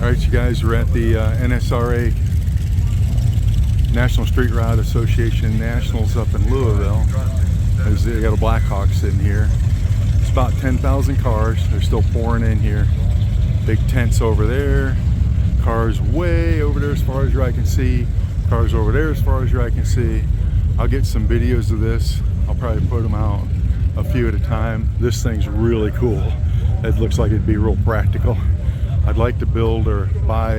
Alright, you guys, we're at the NSRA National Street Rod Association Nationals up in Louisville. They got a Blackhawk sitting here. It's about 10,000 cars. They're still pouring in here. Big tents over there. Cars way over there as far as your eye can see. Cars over there as far as your eye can see. I'll get some videos of this. I'll probably put them out a few at a time. This thing's really cool. It looks like it'd be real practical. I'd like to build or buy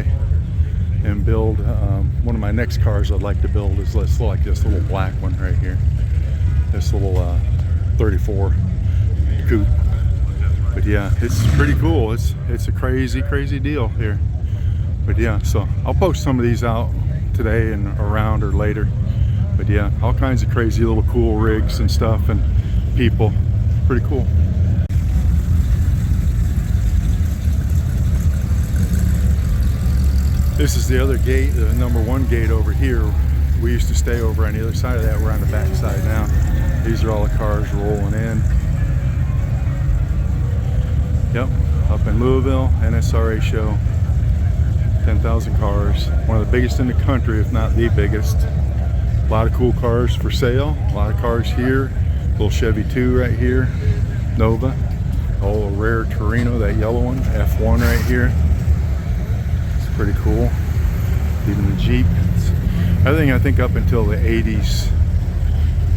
and build one of my next cars I'd like to build is like this little black one right here. This little 34 coupe. But yeah, it's pretty cool. It's a crazy deal here. But yeah, so I'll post some of these out today and around or later. But yeah, all kinds of crazy little cool rigs and stuff and people. Pretty cool. This is the other gate, the number 1 gate over here. We used to stay over on the other side of that. We're on the back side now. These are all the cars rolling in. Yep, up in Louisville, NSRA show. 10,000 cars. One of the biggest in the country, if not the biggest. A lot of cool cars for sale. A lot of cars here. Little Chevy 2 right here. Nova. Oh, rare Torino, that yellow one. F1 right here. Pretty cool. Even the Jeep. I think up until the 80s,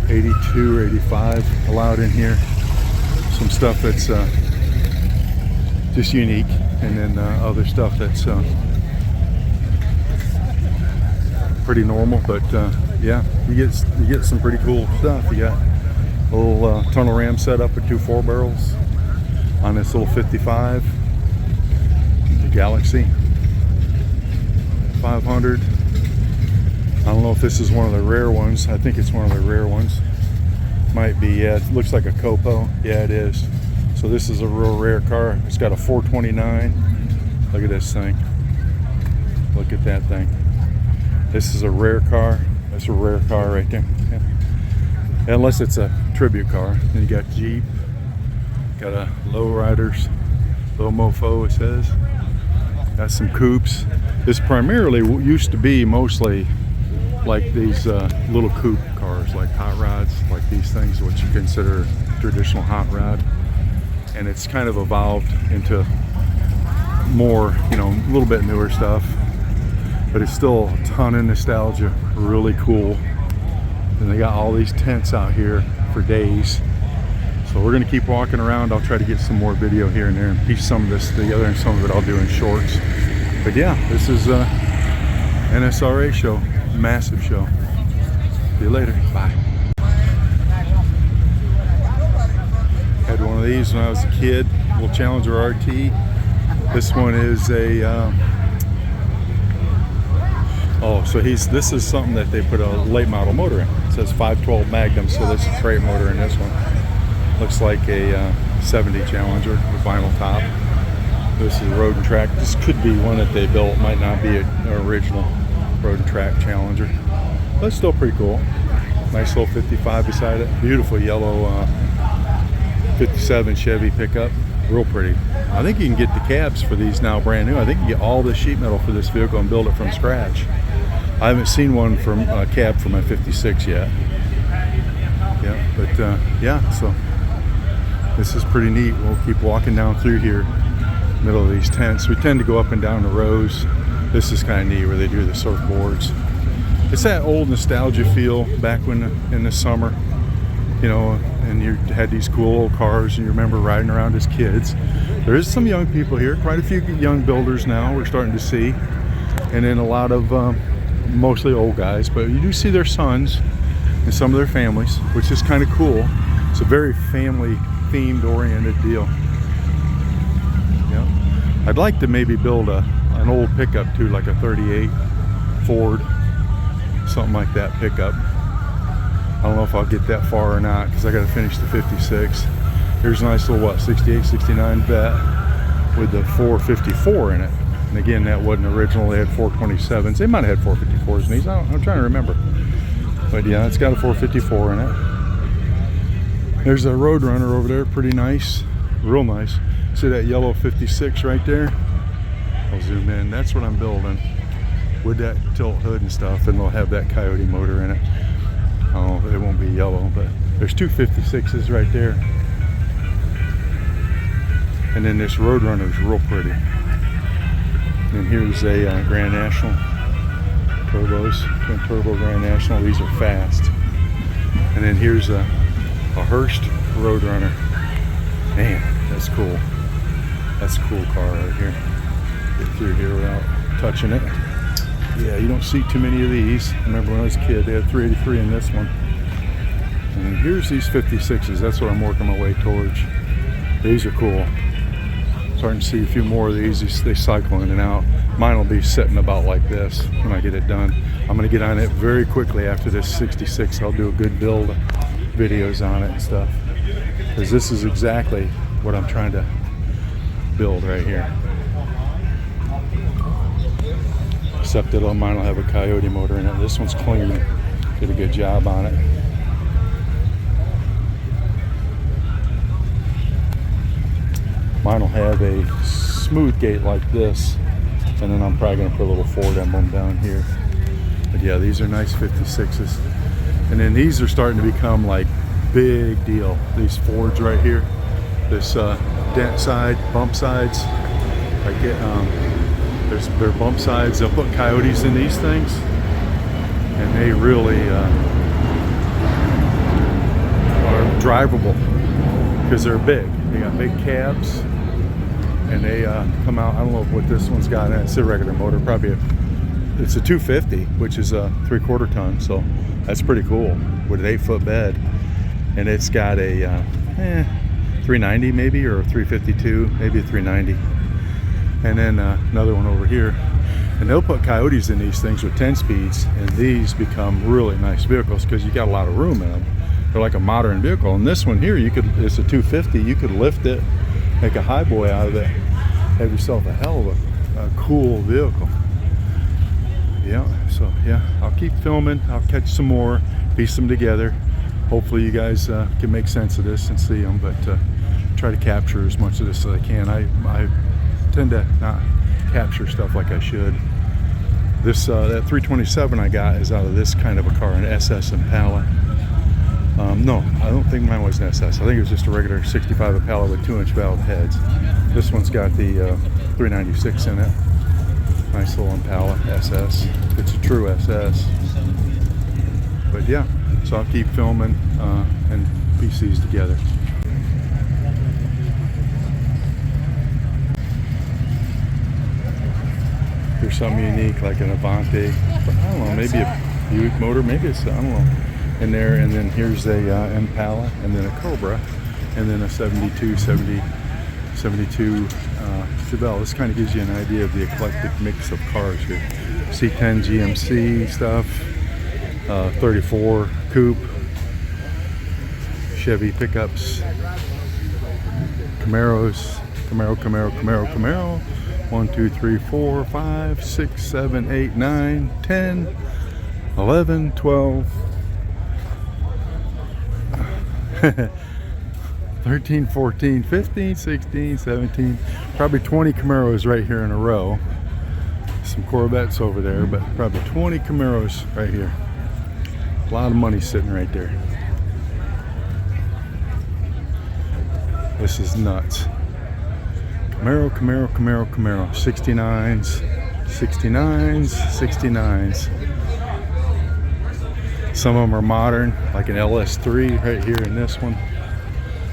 82 or 85 allowed in here. Some stuff that's just unique, and then other stuff that's pretty normal. But yeah, you get some pretty cool stuff. You got a little tunnel ram set up with 2 4-barrels on this little 55 the Galaxy 500. I don't know if this is one of the rare ones. I think it's one of the rare ones. Might be, yeah, it looks like a Copo. Yeah, it is. So this is a real rare car. It's got a 429. Look at this thing. Look at that thing. This is a rare car. That's a rare car right there. Yeah. Unless it's a tribute car. Then you got Jeep. Got a Lowriders. Low Mofo, it says. Got some coupes. This primarily used to be mostly like these little coupe cars, like hot rods, like these things, what you consider traditional hot rod. And it's kind of evolved into more, you know, a little bit newer stuff. But it's still a ton of nostalgia, really cool. And they got all these tents out here for days. So we're gonna keep walking around. I'll try to get some more video here and there and piece some of this together, and some of it I'll do in shorts. But yeah, this is NSRA show, massive show. See you later, bye. Had one of these when I was a kid, little Challenger RT. This one is a, this is something that they put a late model motor in. It says 512 Magnum, so this is freight motor in this one. Looks like a 70 Challenger with vinyl top. This is Road and Track. This could be one that they built. Might not be an original Road and Track Challenger, but it's still pretty cool. Nice little 55 beside it. Beautiful yellow 57 Chevy pickup. Real pretty. I think you can get the cabs for these now brand new. I think you can get all the sheet metal for this vehicle and build it from scratch. I haven't seen one from a cab for my 56 yet. Yeah, but yeah, so this is pretty neat. We'll keep walking down through here, middle of these tents. We tend to go up and down the rows. This is kind of neat where they do the surfboards. It's that old nostalgia feel back when in the summer, you know, and you had these cool old cars and you remember riding around as kids. There is some young people here, quite a few young builders now we're starting to see, and then a lot of mostly old guys, but you do see their sons and some of their families, which is kind of cool. It's a very family themed oriented deal. Yeah, I'd like to maybe build an old pickup too, like a 38 Ford, something like that pickup. I don't know if I'll get that far or not, because I got to finish the 56. Here's a nice little 68, 69 Vet with the 454 in it. And again, that wasn't original. They had 427s. They might have had 454s in these. I'm trying to remember. But yeah, it's got a 454 in it. There's a Roadrunner over there, pretty nice, real nice. See that yellow 56 right there? I'll zoom in. That's what I'm building with that tilt hood and stuff, and they'll have that Coyote motor in it. Oh, it won't be yellow, but there's two 56s right there. And then this Roadrunner is real pretty. And here's a Grand National turbos, twin turbo Grand National. These are fast. And then here's a Hurst Roadrunner. Man, that's cool. That's a cool car right here. Get through here without touching it. Yeah, you don't see too many of these. I remember when I was a kid, they had 383 in this one. And here's these 56s. That's what I'm working my way towards. These are cool. Starting to see a few more of these. They cycle in and out. Mine will be sitting about like this when I get it done. I'm going to get on it very quickly after this 66. I'll do a good build videos on it and stuff. Because this is exactly what I'm trying to build right here. Except that mine will have a Coyote motor in it. This one's clean. Did a good job on it. Mine will have a smooth gate like this, and then I'm probably going to put a little Ford emblem down here. But yeah, these are nice 56s. And then these are starting to become like big deal. These Fords right here. This dent side, bump sides. I get their bump sides. They'll put Coyotes in these things, and they really are drivable because they're big. They got big cabs, and they come out. I don't know what this one's got. It's a regular motor, probably it's a 250, which is a 3/4 ton. So that's pretty cool with an 8-foot bed, and it's got a 390 maybe, or a 352, maybe a 390. And then another one over here. And they'll put Coyotes in these things with 10 speeds, and these become really nice vehicles because you got a lot of room in them. They're like a modern vehicle. And this one here, it's a 250. You could lift it, make a highboy out of it, have yourself a hell of a cool vehicle. Yeah, so yeah, I'll keep filming. I'll catch some more, piece them together. Hopefully you guys can make sense of this and see them, but try to capture as much of this as I can. I tend to not capture stuff like I should. This that 327 I got is out of this kind of a car, an SS Impala. No, I don't think mine was an SS. I think it was just a regular 65 Impala with 2-inch valve heads. This one's got the 396 in it. Nice little Impala SS. It's a true SS. But yeah, so I'll keep filming and piece these together. There's something unique like an Avante, I don't know, maybe a Buick motor, maybe it's, I don't know, in there. And then here's a Impala, and then a Cobra, and then a 72 Chevelle. This kind of gives you an idea of the eclectic mix of cars here. C10 GMC stuff, 34 Coupe, Chevy pickups, Camaros, Camaro. 1, 2, 3, 4, 5, 6, 7, 8, 9, 10, 11, 12, 13, 14, 15, 16, 17, probably 20 Camaros right here in a row. Some Corvettes over there, but probably 20 Camaros right here. A lot of money sitting right there. This is nuts. Camaro, 69s, 69s. Some of them are modern, like an LS3 right here in this one.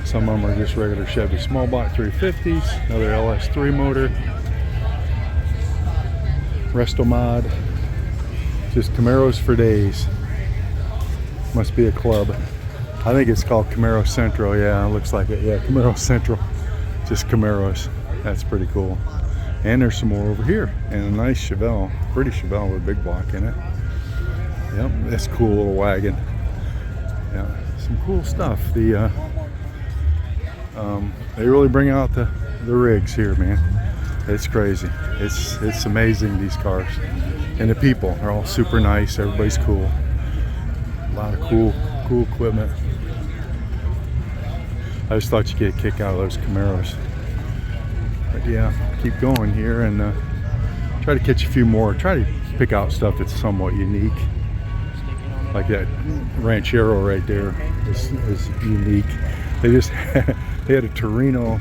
Some of them are just regular Chevy small block 350s, another LS3 motor. Resto Mod, just Camaros for days. Must be a club. I think it's called Camaro Central. Yeah, it looks like it. Yeah, Camaro Central. Just Camaros. That's pretty cool. And there's some more over here. And a nice Chevelle. Pretty Chevelle with a big block in it. Yep, that's a cool little wagon. Yeah, some cool stuff. They really bring out the rigs here, man. It's crazy. It's amazing, these cars. And the people are all super nice. Everybody's cool. A lot of cool equipment. I just thought you'd get a kick out of those Camaros. But yeah, keep going here, and Try to catch a few more. Try to pick out stuff that's somewhat unique. Like that Ranchero right there is unique. They just they had a Torino,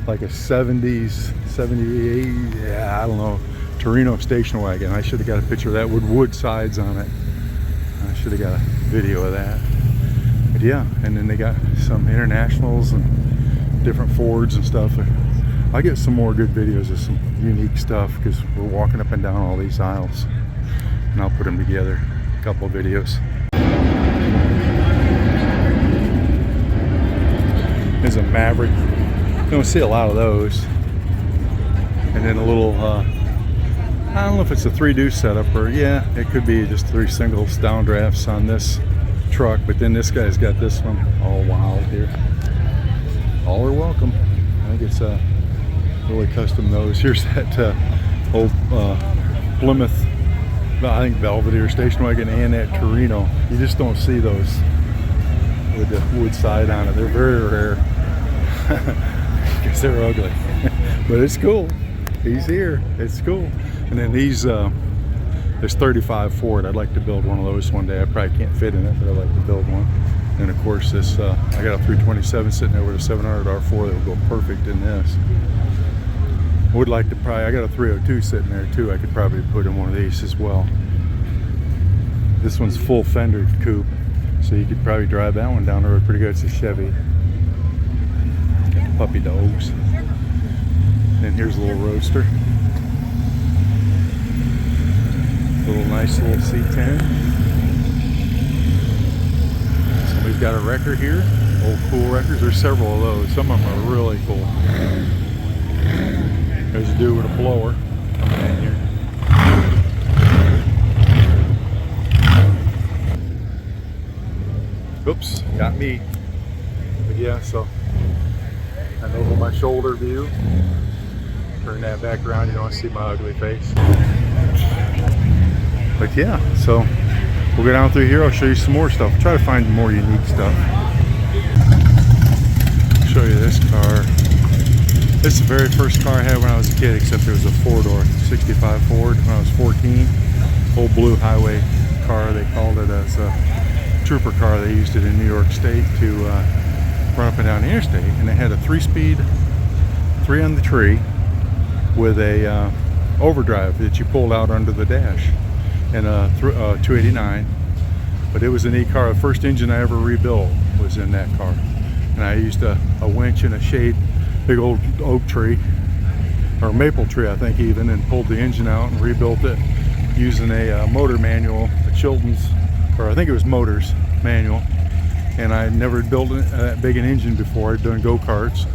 like a 70s, 78, yeah, I don't know, Torino station wagon. I should have got a picture of that with wood sides on it. I should have got a video of that. But yeah, and then they got some Internationals and different Fords and stuff. I'll get some more good videos of some unique stuff because we're walking up and down all these aisles. And I'll put them together, a couple of videos. There's a Maverick. You don't see a lot of those. And then a little, I don't know if it's a 3-deuce setup or, yeah, it could be just 3 singles downdrafts on this truck. But then this guy's got this one all wild here. All are welcome. I think it's really custom nose. Here's that old Plymouth, I think Belvedere station wagon, and that Torino. You just don't see those with the wood side on it. They're very rare because they're ugly. But it's cool. He's here. It's cool. And then these, there's 35 Ford. I'd like to build one of those one day. I probably can't fit in it, but I'd like to build one. And of course this, I got a 327 sitting there with a 700 R4 that would go perfect in this. Would like to probably, I got a 302 sitting there too. I could probably put in one of these as well. This one's full fender coupe, so you could probably drive that one down the road pretty good. It's a Chevy. Got the puppy dogs. And here's a little Roadster. Little nice little C10. Somebody's got a wrecker here. Old cool wreckers. There's several of those. Some of them are really cool. There's a dude with a blower coming in here. Oops, got me. But yeah, so I'm over my shoulder view. Turn that back around, you don't see my ugly face. But yeah, so we'll go down through here. I'll show you some more stuff. Try to find more unique stuff. I'll show you this car. This is the very first car I had when I was a kid, except it was a 4-door, 65 Ford when I was 14. Old blue highway car, they called it, as a trooper car. They used it in New York State to run up and down the interstate. And it had a 3-speed, 3 on the tree, with a overdrive that you pulled out under the dash, and a 289. But it was a neat car. The first engine I ever rebuilt was in that car. And I used a winch and a shade, big old oak tree, or maple tree I think even, and pulled the engine out and rebuilt it using a motor manual, a Chilton's, or I think it was Motors manual. And I never built that big an engine before. I'd done go-karts,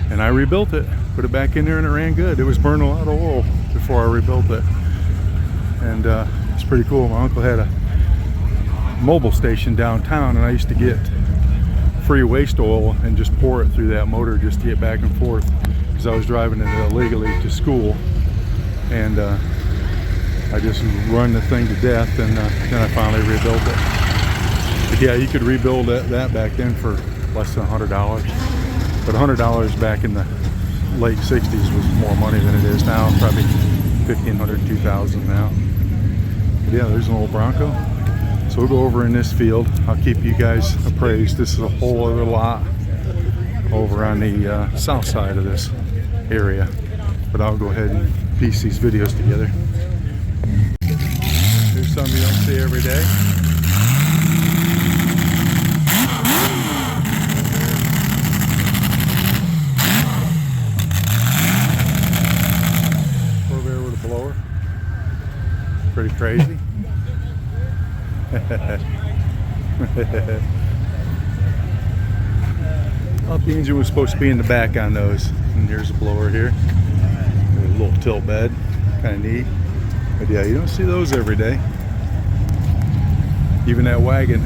and I rebuilt it, put it back in there, and it ran good. It was burning a lot of oil before I rebuilt it, and it's pretty cool. My uncle had a mobile station downtown, and I used to get free waste oil and just pour it through that motor just to get back and forth, because I was driving it illegally to school, and I just run the thing to death, and then I finally rebuilt it. But yeah, you could rebuild that back then for less than $100, but $100 back in the late 60s was more money than it is now. Probably $1,500, $2,000 now. But yeah, there's an old Bronco. So we'll go over in this field. I'll keep you guys appraised. This is a whole other lot over on the south side of this area. But I'll go ahead and piece these videos together. Here's something you don't see every day. Corvair with a blower. Pretty crazy. Well, the engine was supposed to be in the back on those. And here's a blower here. There's a little tilt bed. Kind of neat. But yeah, you don't see those every day. Even that wagon.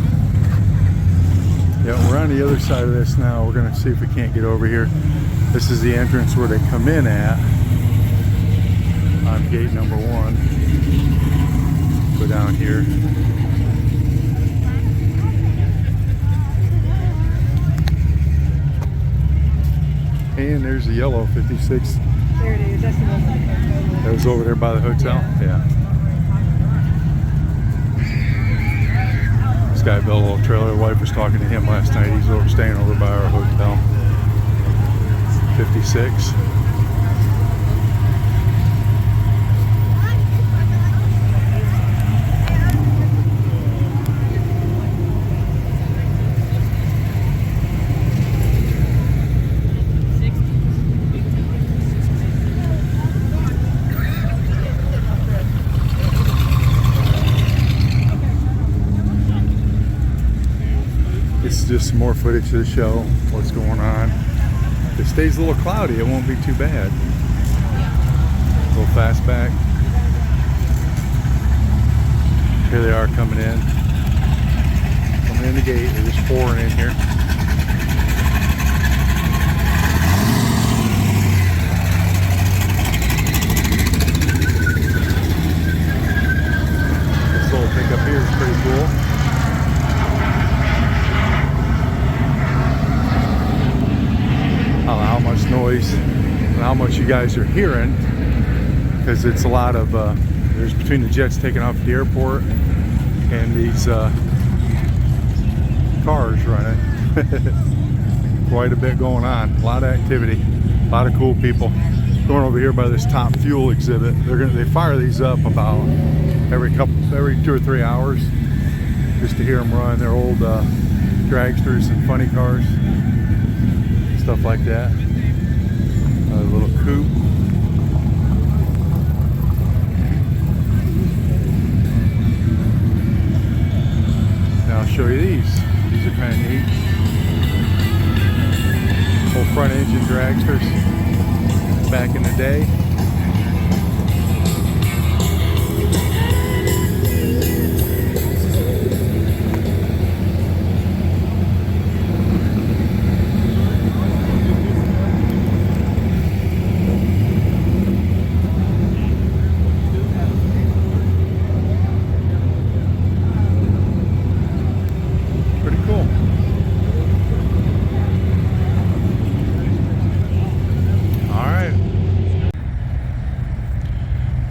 Yeah, we're on the other side of this now. We're going to see if we can't get over here. This is the entrance where they come in at. On gate number 1. Go down here. And there's the yellow 56 There it is. That's the one. That was over there by the hotel? Yeah. This guy built a little trailer. The wife was talking to him last night. He's staying over by our hotel. 56. It's just some more footage to show what's going on. If it stays a little cloudy, it won't be too bad. A little fastback. Here they are coming in. Coming in the gate. They're just pouring in here. This little pickup here is pretty cool. How much noise and how much you guys are hearing, because it's a lot of there's between the jets taking off at the airport and these cars running. Quite a bit going on, a lot of activity, a lot of cool people. Going over here by this top fuel exhibit, they fire these up about every 2 or 3 hours just to hear them run. They're old dragsters and funny cars, stuff like that. A little coupe. Now I'll show you these. These are kind of neat. Old front engine dragsters back in the day.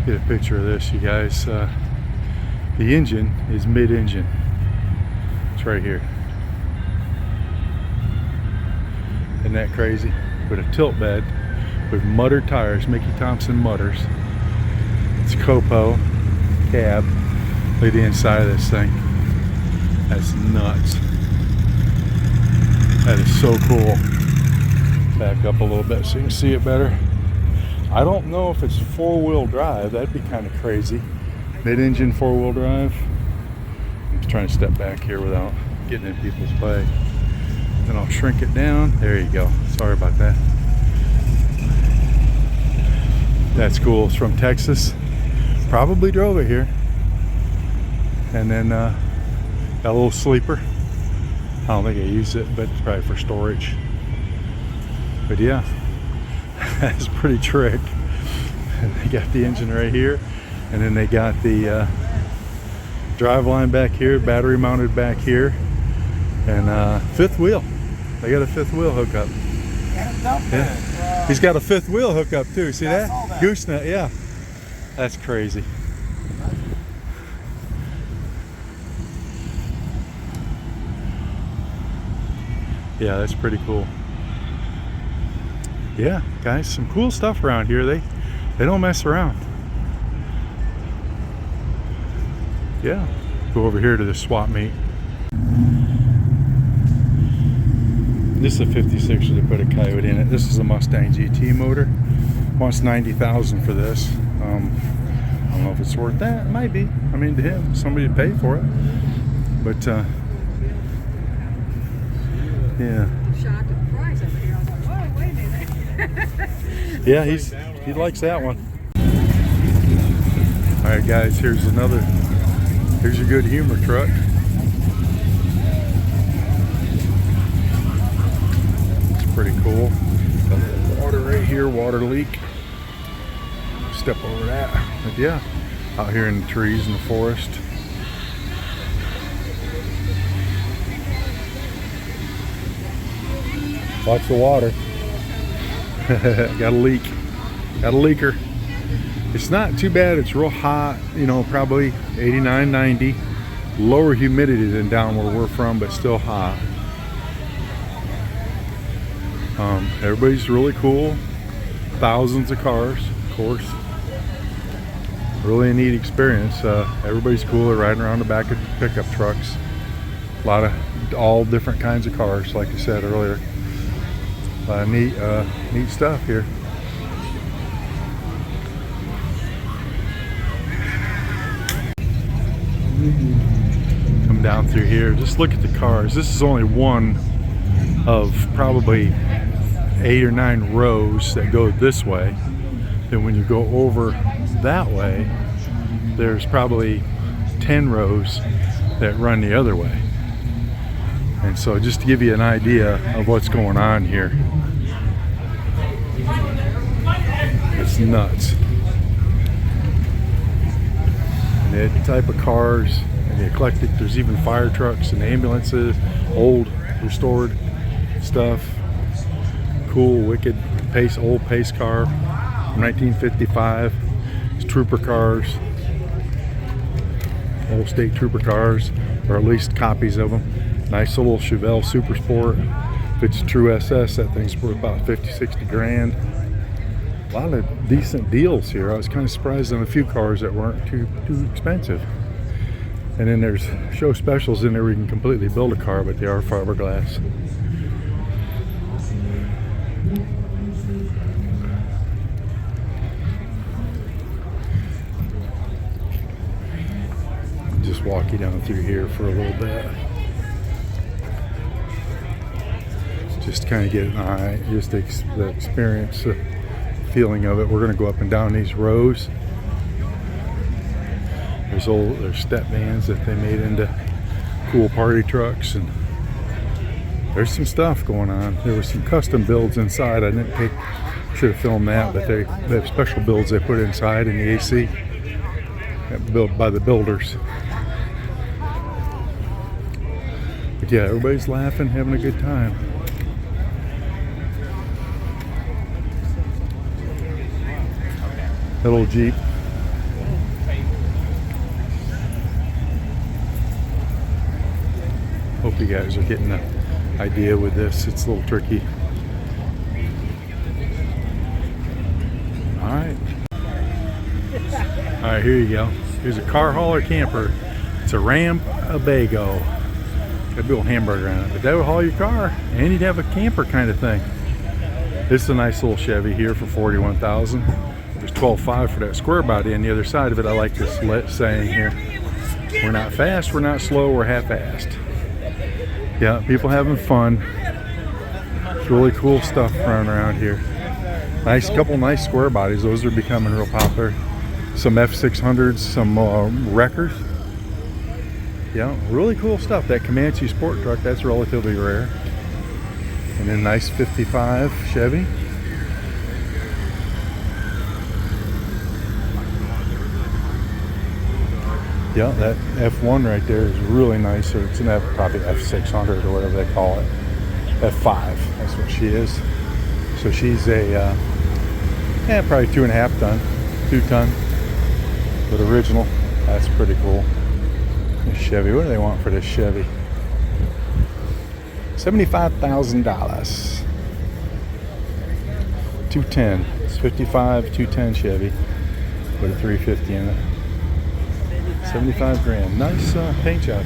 Get a picture of this, you guys. The engine is mid-engine. It's right here. Isn't that crazy? With a tilt bed, with mutter tires, Mickey Thompson mutters. It's Copo cab. Look at the inside of this thing. That's nuts. That is so cool. Back up a little bit so you can see it better. I don't know if it's four-wheel drive. That'd be kind of crazy. Mid-engine four-wheel drive. I'm just trying to step back here without getting in people's way. Then I'll shrink it down. There you go. Sorry about that. That's cool. It's from Texas. Probably drove it here. And then got a little sleeper. I don't think I use it, but it's probably for storage. But yeah. That's pretty trick. They got the engine right here, and then they got the drive line back here, battery mounted back here, and fifth wheel. They got a fifth wheel hookup. Yeah. He's got a fifth wheel hookup too. See that? Gooseneck, yeah. That's crazy. Yeah, that's pretty cool. Yeah, guys, some cool stuff around here. They don't mess around. Yeah, go over here to the swap meet. This is a 56, they put a Coyote in it. This is a Mustang GT motor. Wants $90,000 for this. I don't know if it's worth that. It might be. I mean, to him, somebody to pay for it. But yeah. Shocked at the price over here. I was like, whoa, wait a minute. Yeah, he likes that one. All right, guys, here's your good humor truck. It's pretty cool. Got a little water right here, water leak. Step over that. But yeah, out here in the trees in the forest. Lots of water. Got a leak. got a leaker. It's not too bad. It's real hot, you know, probably 89, 90. Lower humidity than down where we're from, but still hot. Everybody's really cool. Thousands of cars, of course. Really a neat experience. Everybody's cool. They're riding around the back of pickup trucks. A lot of all different kinds of cars, like I said earlier. Neat stuff here. Come down through here. Just look at the cars. This is only one of probably 8 or 9 rows that go this way. Then when you go over that way, there's probably 10 rows that run the other way. And so just to give you an idea of what's going on here, it's nuts. And the type of cars and the eclectic, there's even fire trucks and ambulances, old restored stuff. Cool, wicked old pace car from 1955. It's trooper cars, old state trooper cars, or at least copies of them. Nice little Chevelle Super Sport. If it's a true SS, that thing's worth about 50, 60 grand. A lot of decent deals here. I was kind of surprised on a few cars that weren't too expensive. And then there's show specials in there where you can completely build a car, but they are fiberglass. Just walk you down through here for a little bit. Just kind of get an eye, just the experience, the feeling of it. We're going to go up and down these rows. There's step vans that they made into cool party trucks, and there's some stuff going on. There was some custom builds inside. I didn't take, should have filmed that, but they have special builds they put inside in the AC, built by the builders. But yeah, everybody's laughing, having a good time. That little Jeep. Hope you guys are getting the idea with this. It's a little tricky. Alright. Alright, here you go. Here's a car hauler camper. It's a Ram Abago. Got a big old hamburger on it. But that would haul your car, and you'd have a camper kind of thing. This is a nice little Chevy here for $41,000. There's $12,500 for that square body on the other side of it. I like this saying here. We're not fast, we're not slow, we're half-assed. Yeah, people having fun. It's really cool stuff running around here. Couple nice square bodies. Those are becoming real popular. Some F600s, some wreckers. Yeah, really cool stuff. That Comanche sport truck, that's relatively rare. And then nice 55 Chevy. Yeah, that F1 right there is really nice. Or it's an probably F600 or whatever they call it. F5, that's what she is. So she's a, probably 2.5 ton, 2 ton. But original, that's pretty cool. This Chevy, what do they want for this Chevy? $75,000. 210, it's 55, 210 Chevy with a 350 in it. 75 grand. Nice paint job.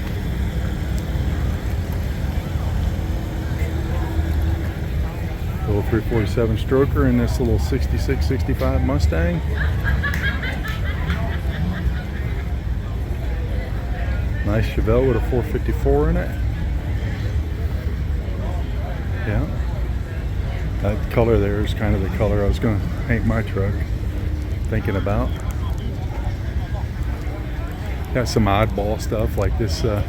Little 347 stroker in this little 66, 65 Mustang. Nice Chevelle with a 454 in it. Yeah. That color there is kind of the color I was going to paint my truck. Thinking about. Got some oddball stuff like this. I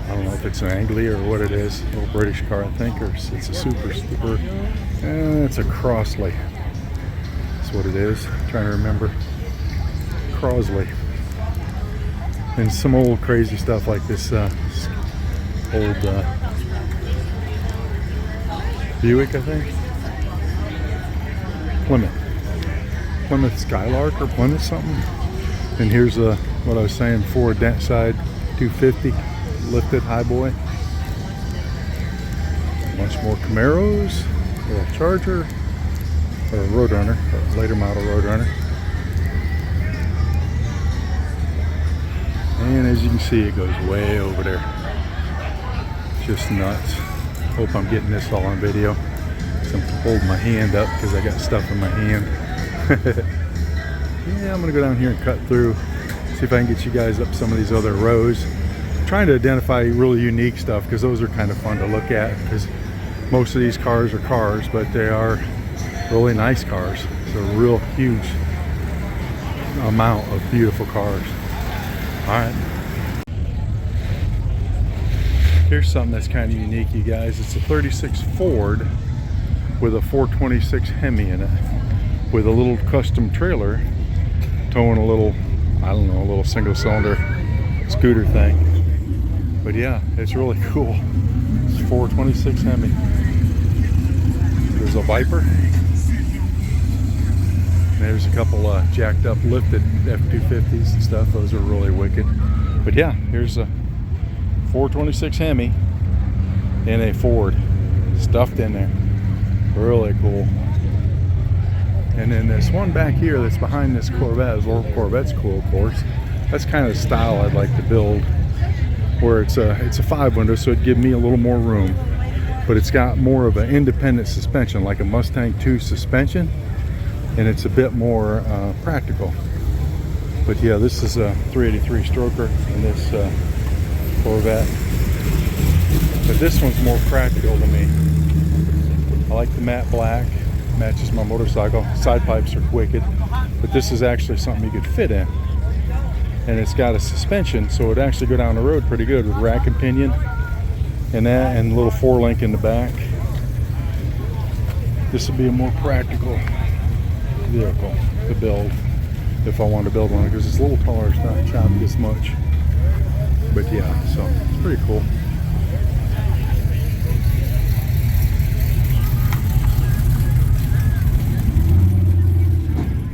don't know if it's an Anglia or what it is. A little British car, I think, or it's a super. It's a Crossley. That's what it is. I'm trying to remember. Crossley. And some old crazy stuff like this old Buick, I think. Plymouth. Plymouth Skylark or Plymouth something. And here's what I was saying before, dent side 250 lifted highboy. Bunch more Camaros, a little Charger, or a Roadrunner, a later model Roadrunner. And as you can see, it goes way over there. Just nuts. Hope I'm getting this all on video. So I'm holding my hand up because I got stuff in my hand. Yeah, I'm gonna go down here and cut through, see if I can get you guys up some of these other rows. Trying to identify really unique stuff because those are kind of fun to look at, because most of these cars are cars, but they are really nice cars. It's a real huge amount of beautiful cars. All right. Here's something that's kind of unique, you guys. It's a 36 Ford with a 426 Hemi in it, with a little custom trailer towing a little, I don't know, a little single cylinder scooter thing. But yeah, it's really cool. It's 426 Hemi. There's a Viper. There's a couple jacked up lifted F250s and stuff. Those are really wicked. But yeah, here's a 426 Hemi and a Ford stuffed in there. Really cool. And then this one back here that's behind this Corvette, this little Corvette's cool, of course. That's kind of the style I'd like to build, where it's a 5-window, so it'd give me a little more room. But it's got more of an independent suspension, like a Mustang 2 suspension, and it's a bit more practical. But yeah, this is a 383 stroker in this Corvette. But this one's more practical to me. I like the matte black, matches my motorcycle. Side pipes are wicked, but this is actually something you could fit in. And it's got a suspension, so it would actually go down the road pretty good with rack and pinion and that, and a little 4-link in the back. This would be a more practical vehicle to build if I want to build one, because it's a little taller, it's not chopped as much. But yeah, so it's pretty cool.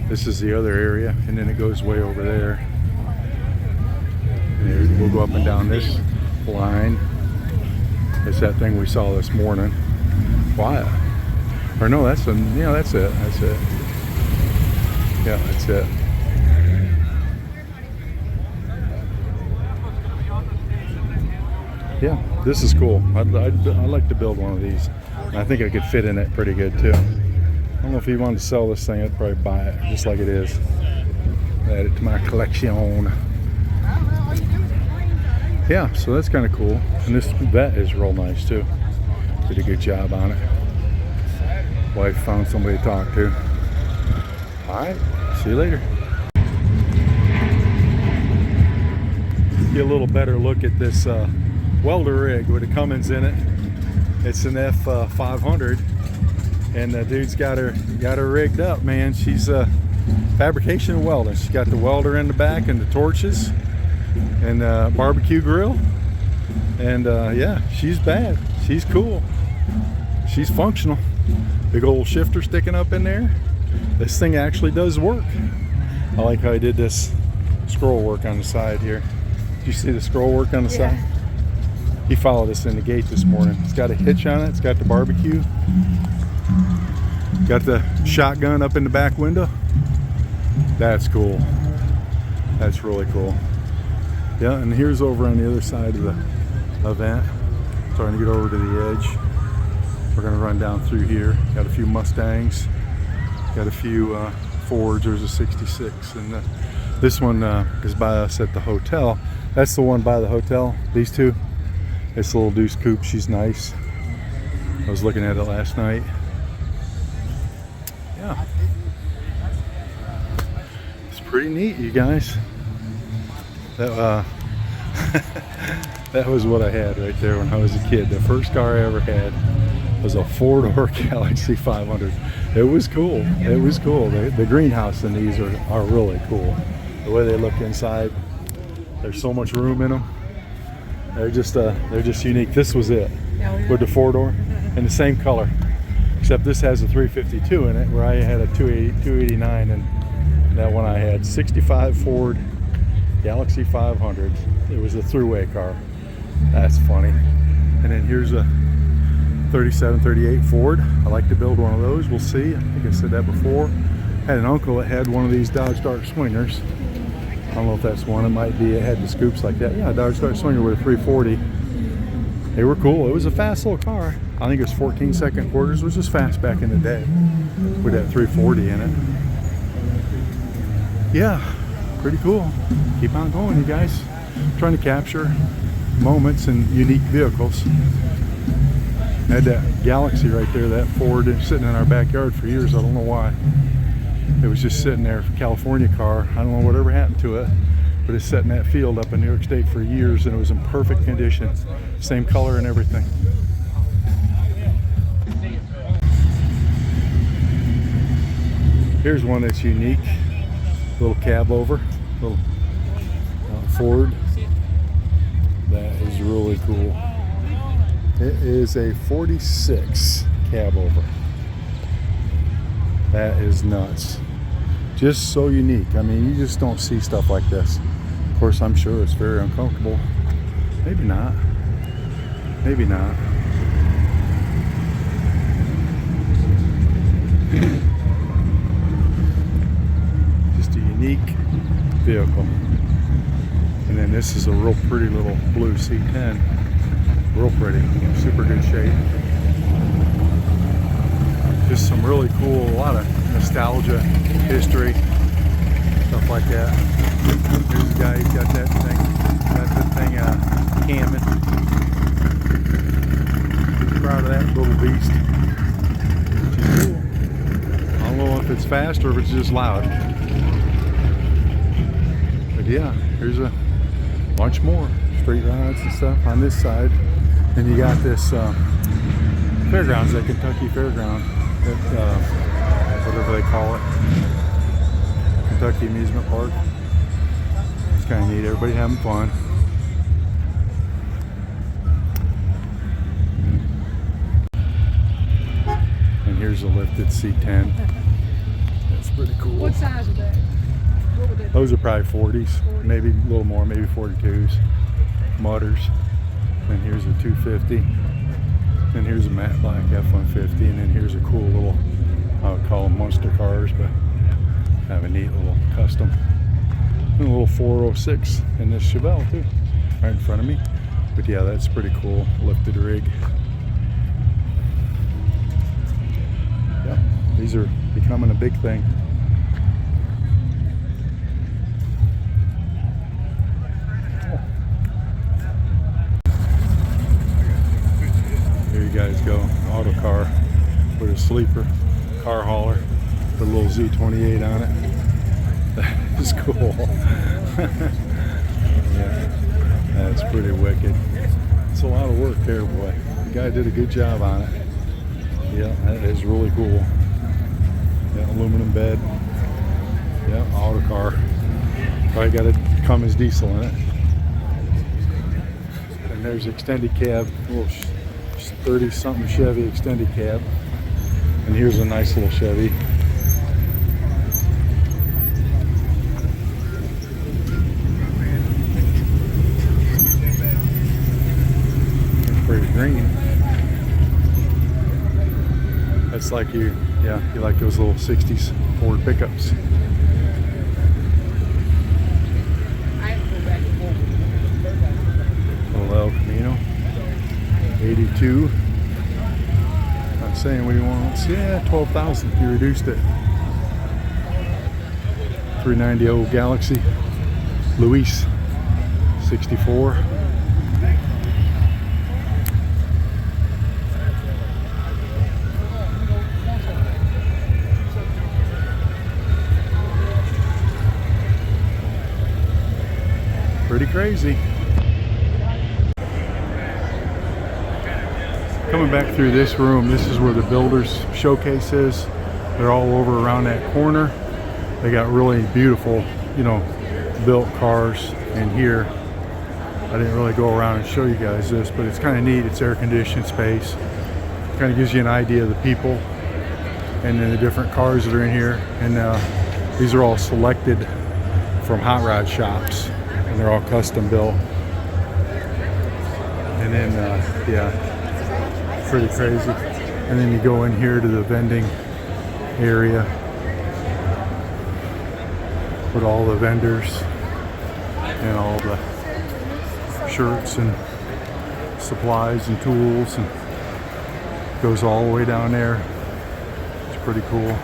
This is the other area, and then it goes way over there. And we'll go up and down this line. It's that thing we saw this morning. Wyatt. Or no, that's it. That's it. Yeah, that's it. Yeah, this is cool. I'd like to build one of these. I think I could fit in it pretty good too. I don't know if he wanted to sell this thing, I'd probably buy it just like it is. Add it to my collection. Yeah, so that's kind of cool. And this vet is real nice too. Did a good job on it. Wife found somebody to talk to. Alright, see you later. Get a little better look at this welder rig with a Cummins in it. It's an F500, and the dude's got her rigged up, man. She's fabrication and welding. She's got the welder in the back and the torches and barbecue grill, and yeah, she's bad. She's cool. She's functional. Big old shifter sticking up in there. This thing actually does work. I like how I did this scroll work on the side here. Did you see the scroll work on the side? He followed us in the gate this morning. It's got a hitch on it. It's got the barbecue. Got the shotgun up in the back window. That's cool. That's really cool. Yeah, and here's over on the other side of the event. Starting to get over to the edge. We're gonna run down through here. Got a few Mustangs. Got a few Fords. There's a 66, and this one is by us at the hotel. That's the one by the hotel. These two. It's a little Deuce Coupe. She's nice. I was looking at it last night. Yeah. It's pretty neat, you guys. That that was what I had right there when I was a kid. The first car I ever had was a 4-door Galaxy 500. It was cool. It was cool. The greenhouse in these are really cool. The way they look inside, there's so much room in them. They're just unique. This was it with the 4-door and the same color, except this has a 352 in it, where I had a 289, and that one I had, 65 Ford Galaxy 500. It was a throughway car. That's funny. And then here's a 37, 38 Ford. I like to build one of those. We'll see. I think I said that before. Had an uncle that had one of these Dodge Dart Swingers. I don't know if that's one. It might be. It had the scoops like that. Yeah, Dodge Dart Swinger with a 340. They were cool. It was a fast little car. I think it was 14-second quarters, which was fast back in the day with that 340 in it. Yeah, pretty cool. Keep on going, you guys. Trying to capture moments and unique vehicles. I had that Galaxy right there, that Ford, sitting in our backyard for years. I don't know why. It was just sitting there, California car. I don't know whatever happened to it, but it's sat in that field up in New York State for years, and it was in perfect condition. Same color and everything. Here's one that's unique. Little cab over, little Ford. That is really cool. It is a 46 cab over. That is nuts. Just so unique. I mean, you just don't see stuff like this. Of course, I'm sure it's very uncomfortable. Maybe not. Maybe not. Just a unique vehicle. And then this is a real pretty little blue C10. Real pretty. Super good shape. Just some really cool, a lot of nostalgia, history, stuff like that. Here's a guy, he's got that thing camming. Pretty proud of that little beast. Which is cool. I don't know if it's fast or if it's just loud. But yeah, here's a bunch more street rides and stuff on this side. And you got this fairgrounds, that Kentucky Fairground, that, whatever they call it, Kentucky Amusement Park. It's kind of neat. Everybody having fun. And here's a lifted C10. That's pretty cool. What size is that? What would that be? Those are probably 40s, 40. maybe a little more, maybe 42s. Mutters. And here's a 250. And here's a matte black F-150. And then here's a cool little, I would call them monster cars, but have a neat little custom. And a little 406 in this Chevelle too, right in front of me. But yeah, that's pretty cool. Lifted rig. Yeah, these are becoming a big thing. Here you guys go, auto car with a sleeper, car hauler, with a little Z28 on it. It's cool. Yeah, that's pretty wicked. It's a lot of work there, boy. The guy did a good job on it. Yeah, that is really cool. Yeah, aluminum bed. Yeah, auto car. Probably got a Cummins diesel in it. And there's extended cab, little 30-something Chevy extended cab. And here's a nice little Chevy. Pretty green. That's like you like those little 60s Ford pickups. Little El Camino. 82. Not saying what he wants. Yeah, 12,000. You reduced it. 390 old Galaxy. Luis. 64. Pretty crazy. Coming back through this room, this is where the builders showcase is. They're all over around that corner. They got really beautiful, built cars in here. I didn't really go around and show you guys this, but it's kind of neat. It's air conditioned space. Kind of gives you an idea of the people and then the different cars that are in here. And These are all selected from hot rod shops, and they're all custom built. And then, yeah, pretty crazy. And then you go in here to the vending area with all the vendors and all the shirts and supplies and tools, and goes all the way down there. It's pretty cool.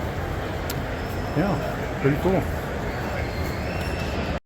Yeah, pretty cool.